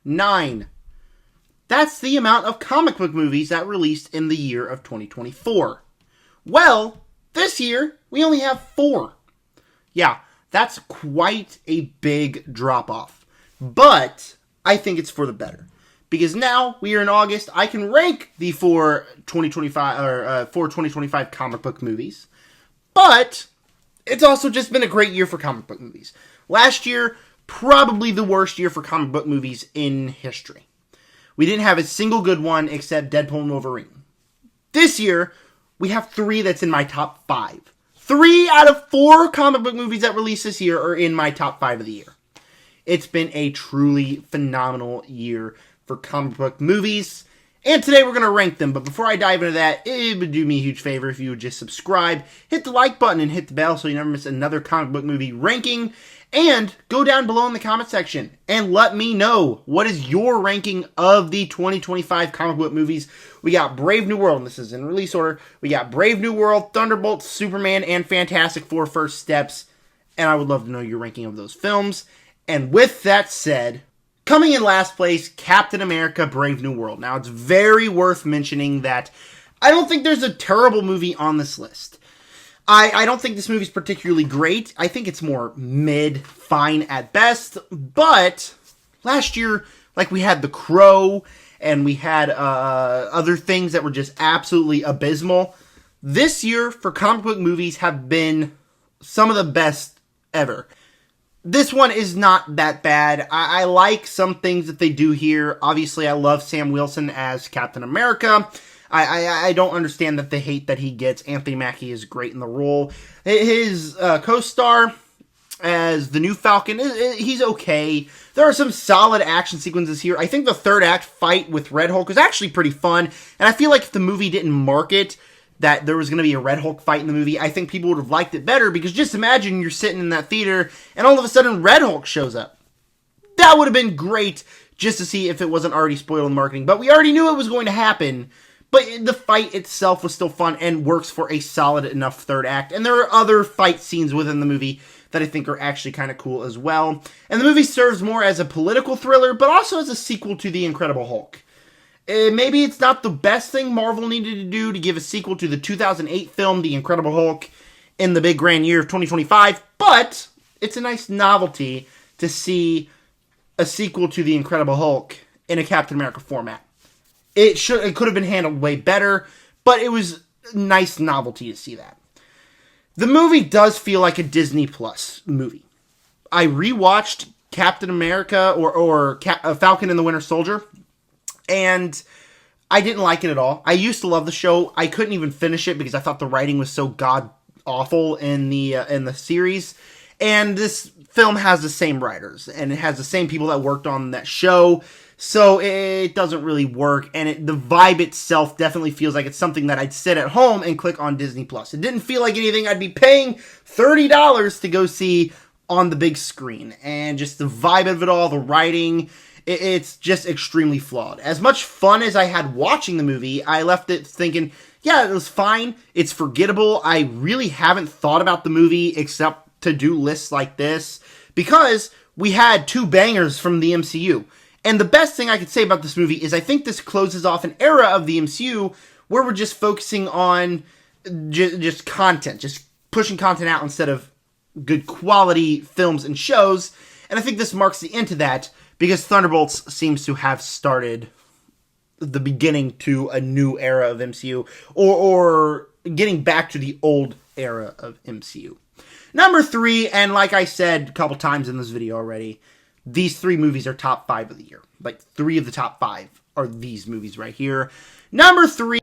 9. That's the amount of comic book movies that released in the year of 2024. Well, this year, we only have 4. Yeah, that's quite a big drop-off. But I think it's for the better. Because now, we are in August, I can rank the 4 2025 comic book movies. But it's also just been a great year for comic book movies. Last year, probably the worst year for comic book movies in history. We didn't have a single good one except Deadpool and Wolverine. This year, we have 3 that's in my top 5. 3 out of 4 comic book movies that released this year are in my top 5 of the year. It's been a truly phenomenal year for comic book movies. And today we're going to rank them. But before I dive into that, it would do me a huge favor if you would just subscribe, hit the like button, and hit the bell so you never miss another comic book movie ranking. And go down below in the comment section and let me know what is your ranking of the 2025 comic book movies. We got Brave New World, and this is in release order. We got Brave New World, Thunderbolts, Superman, and Fantastic Four First Steps. And I would love to know your ranking of those films. And with that said, coming in last place, Captain America Brave New World. Now, it's very worth mentioning that I don't think there's a terrible movie on this list. I don't think this movie's particularly great. I think it's more mid, fine at best. But last year, like, we had The Crow, and we had other things that were just absolutely abysmal. This year, for comic book movies, have been some of the best ever. This one is not that bad. I like some things that they do here. Obviously, I love Sam Wilson as Captain America. I don't understand that the hate that he gets. Anthony Mackie is great in the role. His co-star as the new Falcon, he's okay. There are some solid action sequences here. I think the third act fight with Red Hulk is actually pretty fun. And I feel like if the movie didn't market that there was going to be a Red Hulk fight in the movie, I think people would have liked it better. Because just imagine you're sitting in that theater and all of a sudden Red Hulk shows up. That would have been great just to see if it wasn't already spoiled in marketing. But we already knew it was going to happen. But the fight itself was still fun and works for a solid enough third act. And there are other fight scenes within the movie that I think are actually kind of cool as well. And the movie serves more as a political thriller, but also as a sequel to The Incredible Hulk. Maybe it's not the best thing Marvel needed to do to give a sequel to the 2008 film, The Incredible Hulk, in the big grand year of 2025, but it's a nice novelty to see a sequel to The Incredible Hulk in a Captain America format. It could have been handled way better, but it was a nice novelty to see that. The movie does feel like a Disney Plus movie. I rewatched Captain America or Falcon and the Winter Soldier, and I didn't like it at all. I used to love the show. I couldn't even finish it because I thought the writing was so god awful in the series. And this film has the same writers, and it has the same people that worked on that show. So it doesn't really work, and the vibe itself definitely feels like it's something that I'd sit at home and click on Disney Plus. It didn't feel like anything I'd be paying $30 to go see on the big screen. And just the vibe of it all, the writing, it's just extremely flawed. As much fun as I had watching the movie, I left it thinking, yeah, it was fine. It's forgettable. I really haven't thought about the movie except to do lists like this because we had 2 bangers from the MCU. And the best thing I could say about this movie is I think this closes off an era of the MCU where we're just focusing on just content, just pushing content out instead of good quality films and shows. And I think this marks the end to that because Thunderbolts seems to have started the beginning to a new era of MCU or getting back to the old era of MCU. Number 3, and like I said a couple times in this video already, these 3 movies are top 5 of the year. Like, 3 of the top 5 are these movies right here. Number 3,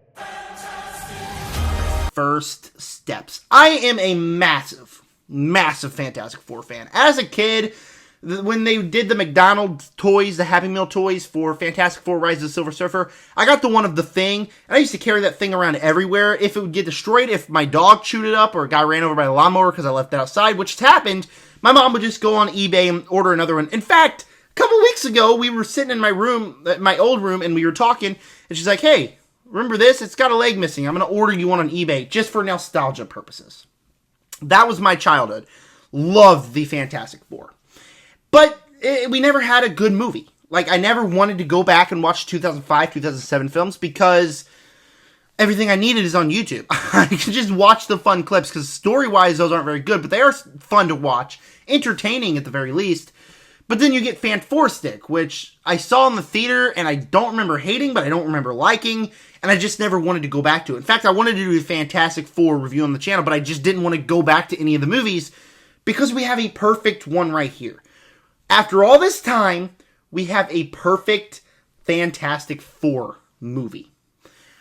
First Steps. I am a massive Fantastic Four fan. As a kid, when they did the McDonald's toys, the Happy Meal toys for Fantastic Four Rise of the Silver Surfer, I got the one of the Thing, and I used to carry that thing around everywhere. If it would get destroyed, if my dog chewed it up, or a guy ran over by a lawnmower because I left it outside, which has happened, my mom would just go on eBay and order another one. In fact, a couple weeks ago, we were sitting in my room, my old room, and we were talking, and she's like, hey, remember this? It's got a leg missing. I'm going to order you one on eBay just for nostalgia purposes. That was my childhood. Loved the Fantastic Four. But we never had a good movie. Like, I never wanted to go back and watch 2005, 2007 films because everything I needed is on YouTube. I can just watch the fun clips because story-wise, those aren't very good, but they are fun to watch. Entertaining at the very least. But then you get Fan4Stick, which I saw in the theater and I don't remember hating, but I don't remember liking, and I just never wanted to go back to it. In fact, I wanted to do a Fantastic Four review on the channel, but I just didn't want to go back to any of the movies because we have a perfect one right here. After all this time, we have a perfect Fantastic Four movie.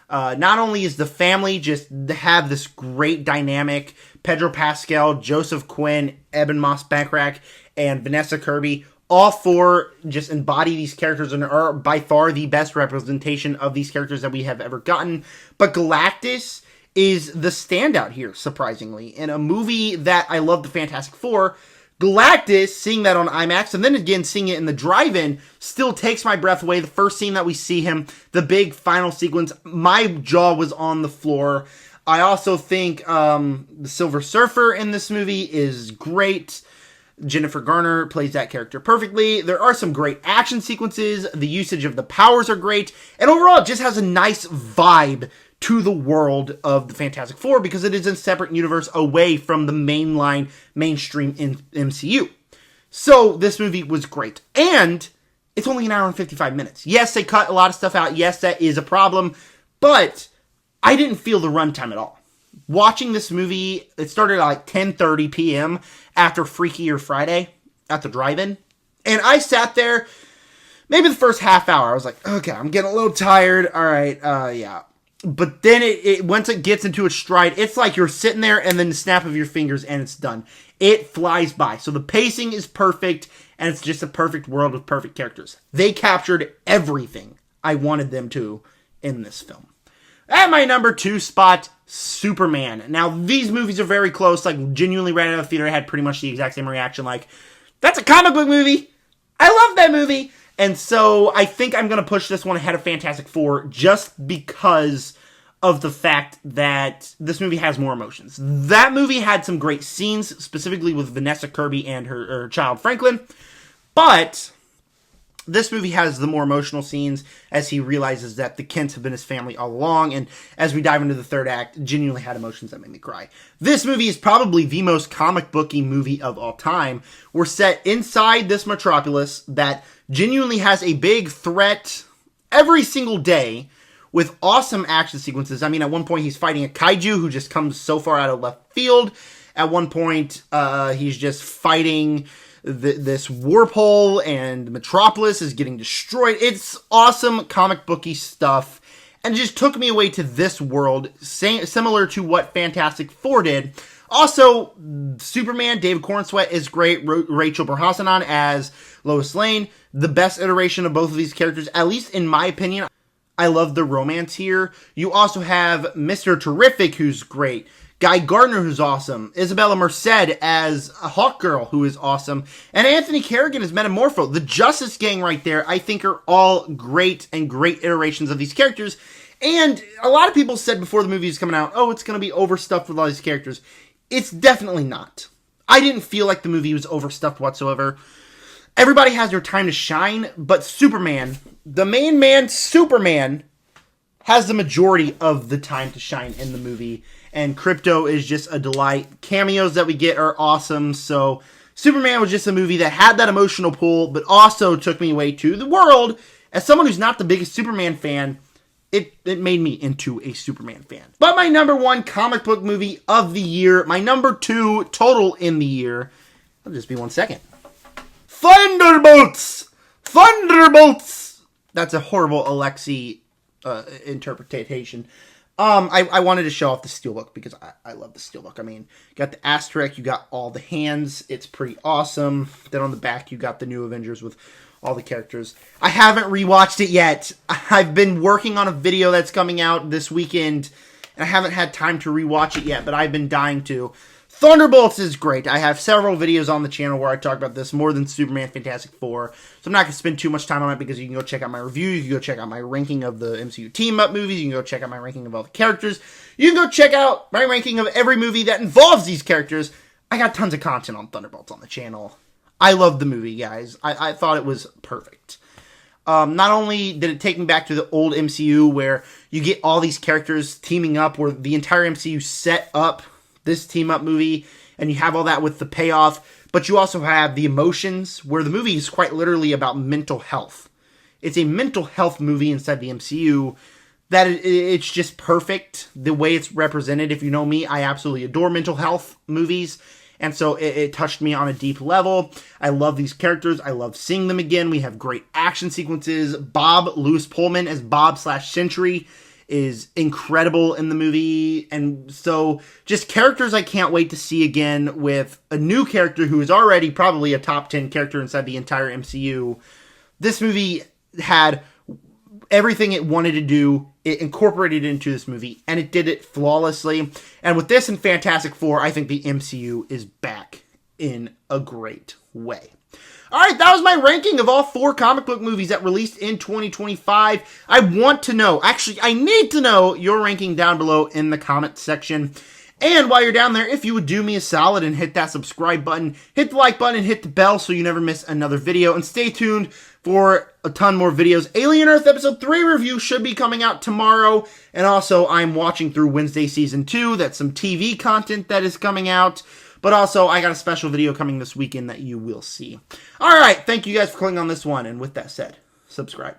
Not only is the family just have this great dynamic, Pedro Pascal, Joseph Quinn, Ebon Moss-Bachrach, and Vanessa Kirby, all four just embody these characters and are by far the best representation of these characters that we have ever gotten. But Galactus is the standout here, surprisingly. In a movie that I love, the Fantastic Four, Galactus, seeing that on IMAX, and then again seeing it in the drive-in, still takes my breath away. The first scene that we see him, the big final sequence, my jaw was on the floor. I also think the Silver Surfer in this movie is great. Jennifer Garner plays that character perfectly. There are some great action sequences. The usage of the powers are great. And overall, it just has a nice vibe to the world of the Fantastic Four because it is a separate universe away from the mainline, mainstream MCU. So this movie was great. And it's only an hour and 55 minutes. Yes, they cut a lot of stuff out. Yes, that is a problem. But I didn't feel the runtime at all. Watching this movie, it started at like 10:30 p.m. after Freakier Friday at the drive-in. And I sat there, maybe the first half hour, I was like, okay, I'm getting a little tired. All right, yeah. But then once it gets into its stride, it's like you're sitting there and then the snap of your fingers and it's done. It flies by. So the pacing is perfect and it's just a perfect world with perfect characters. They captured everything I wanted them to in this film. At my number 2 spot, Superman. Now, these movies are very close. Like, genuinely right out of the theater, I had pretty much the exact same reaction. Like, that's a comic book movie. I love that movie. And so, I think I'm going to push this one ahead of Fantastic Four just because of the fact that this movie has more emotions. That movie had some great scenes, specifically with Vanessa Kirby and her child Franklin. But this movie has the more emotional scenes as he realizes that the Kents have been his family all along, and as we dive into the third act, genuinely had emotions that made me cry. This movie is probably the most comic booky movie of all time. We're set inside this metropolis that genuinely has a big threat every single day with awesome action sequences. I mean, at one point he's fighting a kaiju who just comes so far out of left field. At one point, he's just fighting this warp hole and Metropolis is getting destroyed. It's awesome comic booky stuff and it just took me away to this world, similar to what Fantastic Four did. Also, Superman, David Corenswet is great. Rachel Brosnahan as Lois Lane, the best iteration of both of these characters, at least in my opinion. I love the romance here. You also have Mr. Terrific, who's great. Guy Gardner, who's awesome. Isabella Merced as a Hawkgirl, who is awesome. And Anthony Carrigan as Metamorpho. The Justice Gang right there, I think, are all great and great iterations of these characters. And a lot of people said before the movie was coming out, oh, it's going to be overstuffed with all these characters. It's definitely not. I didn't feel like the movie was overstuffed whatsoever. Everybody has their time to shine, but Superman, the main man, Superman, has the majority of the time to shine in the movie. And Krypto is just a delight. Cameos that we get are awesome. So Superman was just a movie that had that emotional pull, but also took me away to the world. As someone who's not the biggest Superman fan, it made me into a Superman fan. But my number 1 comic book movie of the year, my number 2 total in the year, I'll just be 1 second. Thunderbolts! Thunderbolts! That's a horrible Alexi interpretation. I wanted to show off the Steelbook because I love the Steelbook. I mean, you got the asterisk, you got all the hands. It's pretty awesome. Then on the back, you got the New Avengers with all the characters. I haven't rewatched it yet. I've been working on a video that's coming out this weekend, and I haven't had time to rewatch it yet, but I've been dying to. Thunderbolts is great. I have several videos on the channel where I talk about this more than Superman Fantastic Four. So I'm not going to spend too much time on it because you can go check out my review. You can go check out my ranking of the MCU team-up movies. You can go check out my ranking of all the characters. You can go check out my ranking of every movie that involves these characters. I got tons of content on Thunderbolts on the channel. I love the movie, guys. I thought it was perfect. Not only did it take me back to the old MCU where you get all these characters teaming up, where the entire MCU set up this team-up movie, and you have all that with the payoff, but you also have the emotions, where the movie is quite literally about mental health. It's a mental health movie inside the MCU that it's just perfect the way it's represented. If you know me, I absolutely adore mental health movies, and so it touched me on a deep level. I love these characters. I love seeing them again. We have great action sequences. Lewis Pullman as Bob/Sentry is incredible in the movie, and so just characters I can't wait to see again, with a new character who is already probably a top 10 character inside the entire MCU. This movie had everything it wanted to do. It incorporated it into this movie, and it did it flawlessly. And with this and Fantastic Four, I think the MCU is back in a great way. Alright, that was my ranking of all 4 comic book movies that released in 2025. I want to know, actually, I need to know your ranking down below in the comment section. And while you're down there, if you would do me a solid and hit that subscribe button, hit the like button, and hit the bell so you never miss another video. And stay tuned for a ton more videos. Alien Earth Episode 3 review should be coming out tomorrow. And also, I'm watching through Wednesday Season 2. That's some TV content that is coming out. But also, I got a special video coming this weekend that you will see. Alright, thank you guys for clicking on this one. And with that said, subscribe.